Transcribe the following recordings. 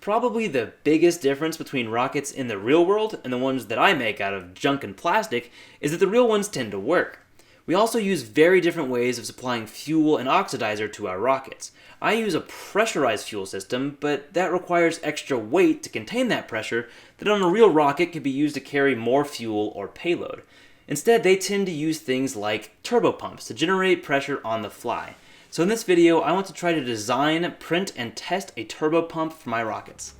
Probably the biggest difference between rockets in the real world and the ones that I make out of junk and plastic is that the real ones tend to work. We also use very different ways of supplying fuel and oxidizer to our rockets. I use a pressurized fuel system, but that requires extra weight to contain that pressure that on a real rocket could be used to carry more fuel or payload. Instead, they tend to use things like turbopumps to generate pressure on the fly. So in this video, I want to try to design, print, and test a turbopump for my rockets.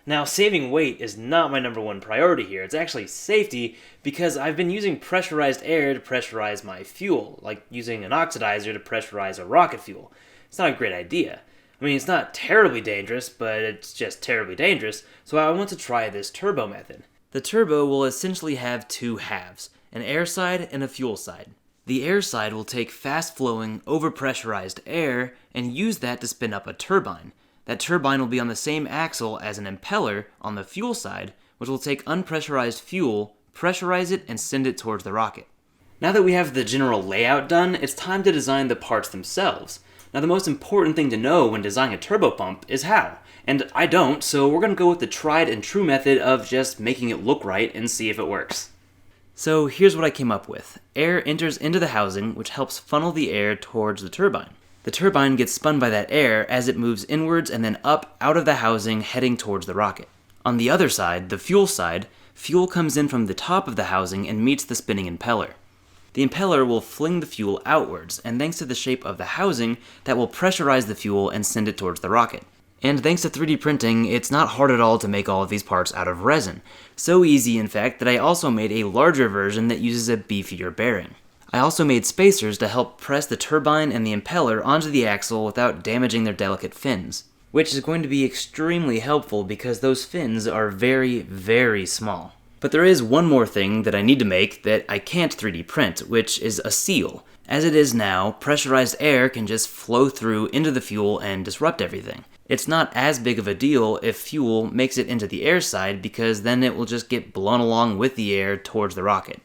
Now, saving weight is not my number one priority here. It's actually safety, because I've been using pressurized air to pressurize my fuel, like using an oxidizer to pressurize a rocket fuel. It's not a great idea. I mean, it's not terribly dangerous, but it's just terribly dangerous, so I want to try this turbo method. The turbo will essentially have two halves, an air side and a fuel side. The air side will take fast-flowing, overpressurized air and use that to spin up a turbine. That turbine will be on the same axle as an impeller on the fuel side, which will take unpressurized fuel, pressurize it, and send it towards the rocket. Now that we have the general layout done, it's time to design the parts themselves. Now, the most important thing to know when designing a turbopump is how. And I don't, so we're going to go with the tried and true method of just making it look right and see if it works. So here's what I came up with. Air enters into the housing, which helps funnel the air towards the turbine. The turbine gets spun by that air as it moves inwards and then up out of the housing heading towards the rocket. On the other side, the fuel side, fuel comes in from the top of the housing and meets the spinning impeller. The impeller will fling the fuel outwards, and thanks to the shape of the housing, that will pressurize the fuel and send it towards the rocket. And thanks to 3D printing, it's not hard at all to make all of these parts out of resin. So easy, in fact, that I also made a larger version that uses a beefier bearing. I also made spacers to help press the turbine and the impeller onto the axle without damaging their delicate fins, which is going to be extremely helpful because those fins are very, very small. But there is one more thing that I need to make that I can't 3D print, which is a seal. As it is now, pressurized air can just flow through into the fuel and disrupt everything. It's not as big of a deal if fuel makes it into the air side, because then it will just get blown along with the air towards the rocket.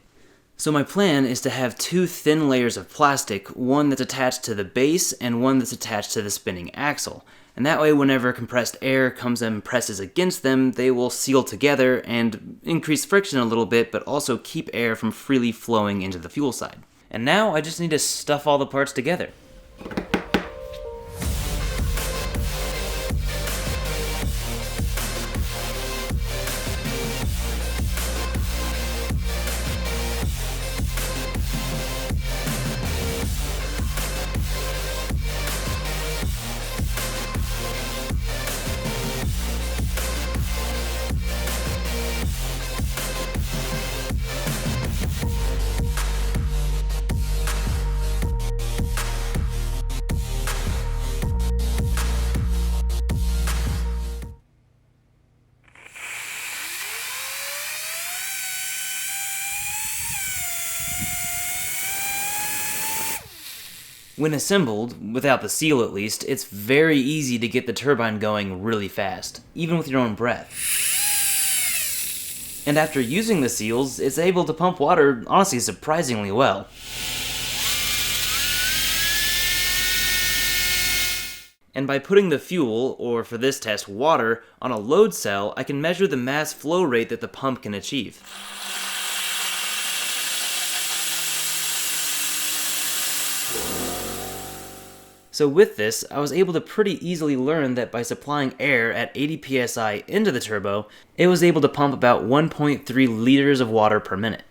So my plan is to have two thin layers of plastic, one that's attached to the base and one that's attached to the spinning axle. And that way, whenever compressed air comes and presses against them, they will seal together and increase friction a little bit, but also keep air from freely flowing into the fuel side. And now I just need to stuff all the parts together. When assembled, without the seal at least, it's very easy to get the turbine going really fast, even with your own breath. And after using the seals, it's able to pump water, honestly, surprisingly well. And by putting the fuel, or for this test, water, on a load cell, I can measure the mass flow rate that the pump can achieve. So with this, I was able to pretty easily learn that by supplying air at 80 psi into the turbo, it was able to pump about 1.3 liters of water per minute.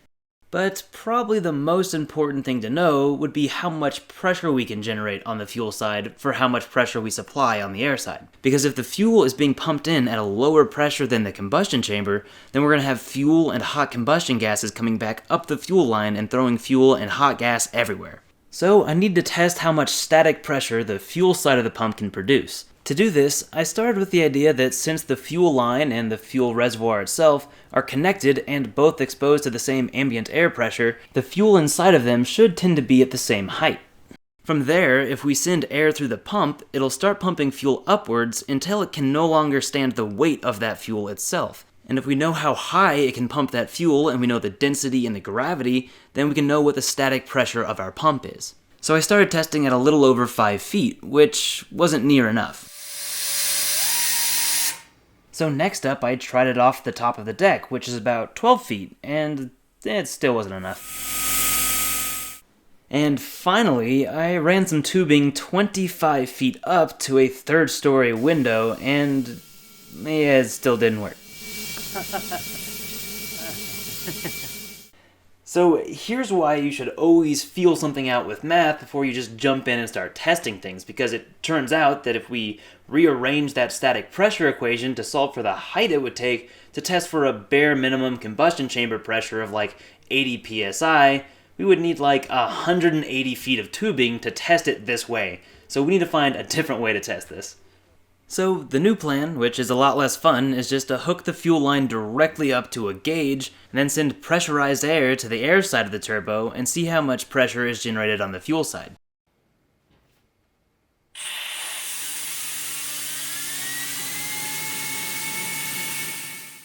But probably the most important thing to know would be how much pressure we can generate on the fuel side for how much pressure we supply on the air side. Because if the fuel is being pumped in at a lower pressure than the combustion chamber, then we're going to have fuel and hot combustion gases coming back up the fuel line and throwing fuel and hot gas everywhere. So I need to test how much static pressure the fuel side of the pump can produce. To do this, I started with the idea that since the fuel line and the fuel reservoir itself are connected and both exposed to the same ambient air pressure, the fuel inside of them should tend to be at the same height. From there, if we send air through the pump, it'll start pumping fuel upwards until it can no longer stand the weight of that fuel itself. And if we know how high it can pump that fuel and we know the density and the gravity, then we can know what the static pressure of our pump is. So I started testing at a little over 5 feet, which wasn't near enough. So next up, I tried it off the top of the deck, which is about 12 feet, and it still wasn't enough. And finally, I ran some tubing 25 feet up to a 3rd-story window, and it still didn't work. So here's why you should always feel something out with math before you just jump in and start testing things, because it turns out that if we rearrange that static pressure equation to solve for the height it would take to test for a bare minimum combustion chamber pressure of like 80 psi, we would need like 180 feet of tubing to test it this way. So we need to find a different way to test this. So the new plan, which is a lot less fun, is just to hook the fuel line directly up to a gauge and then send pressurized air to the air side of the turbo and see how much pressure is generated on the fuel side.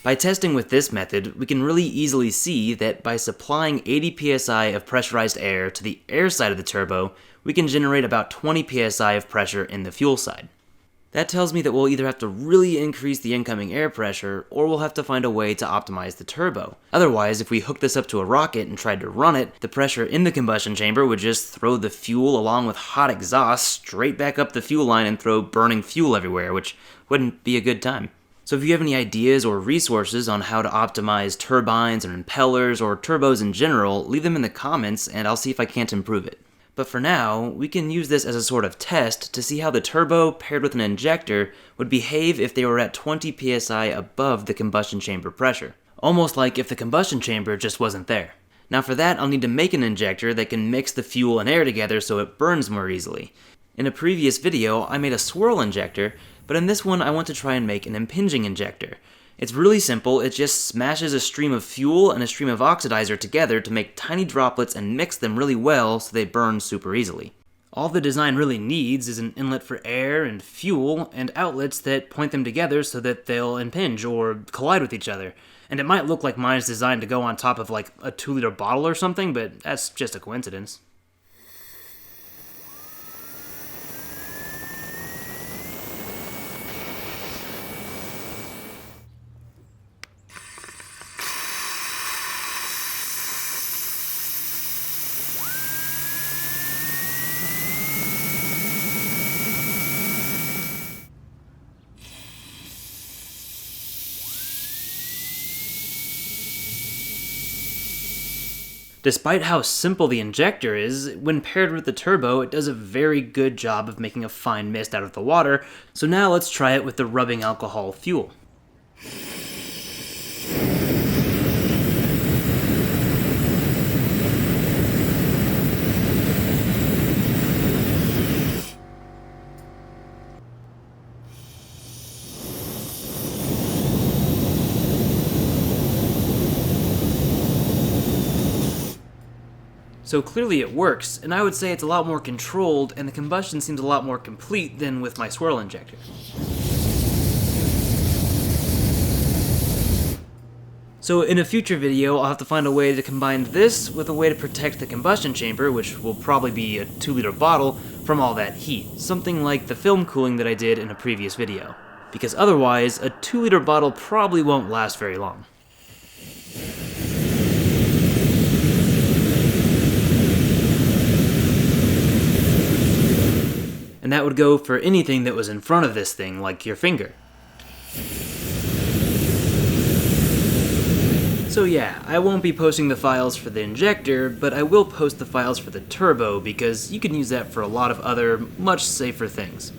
By testing with this method, we can really easily see that by supplying 80 psi of pressurized air to the air side of the turbo, we can generate about 20 psi of pressure in the fuel side. That tells me that we'll either have to really increase the incoming air pressure, or we'll have to find a way to optimize the turbo. Otherwise, if we hook this up to a rocket and tried to run it, the pressure in the combustion chamber would just throw the fuel along with hot exhaust straight back up the fuel line and throw burning fuel everywhere, which wouldn't be a good time. So if you have any ideas or resources on how to optimize turbines and impellers or turbos in general, leave them in the comments and I'll see if I can't improve it. But for now, we can use this as a sort of test to see how the turbo paired with an injector would behave if they were at 20 psi above the combustion chamber pressure. Almost like if the combustion chamber just wasn't there. Now for that, I'll need to make an injector that can mix the fuel and air together so it burns more easily. In a previous video, I made a swirl injector, but in this one I want to try and make an impinging injector. It's really simple, it just smashes a stream of fuel and a stream of oxidizer together to make tiny droplets and mix them really well so they burn super easily. All the design really needs is an inlet for air and fuel and outlets that point them together so that they'll impinge or collide with each other. And it might look like mine's designed to go on top of like a 2-liter bottle or something, but that's just a coincidence. Despite how simple the injector is, when paired with the turbo, it does a very good job of making a fine mist out of the water, so now let's try it with the rubbing alcohol fuel. So clearly it works, and I would say it's a lot more controlled, and the combustion seems a lot more complete than with my swirl injector. So in a future video, I'll have to find a way to combine this with a way to protect the combustion chamber, which will probably be a 2-liter bottle, from all that heat. Something like the film cooling that I did in a previous video. Because otherwise, a 2-liter bottle probably won't last very long. And that would go for anything that was in front of this thing, like your finger. So yeah, I won't be posting the files for the injector, but I will post the files for the turbo because you can use that for a lot of other, much safer things.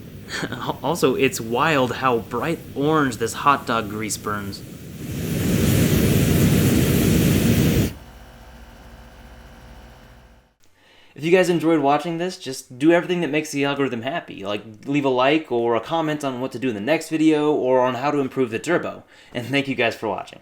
Also, it's wild how bright orange this hot dog grease burns. If you guys enjoyed watching this, just do everything that makes the algorithm happy, like leave a like or a comment on what to do in the next video or on how to improve the turbo. And thank you guys for watching.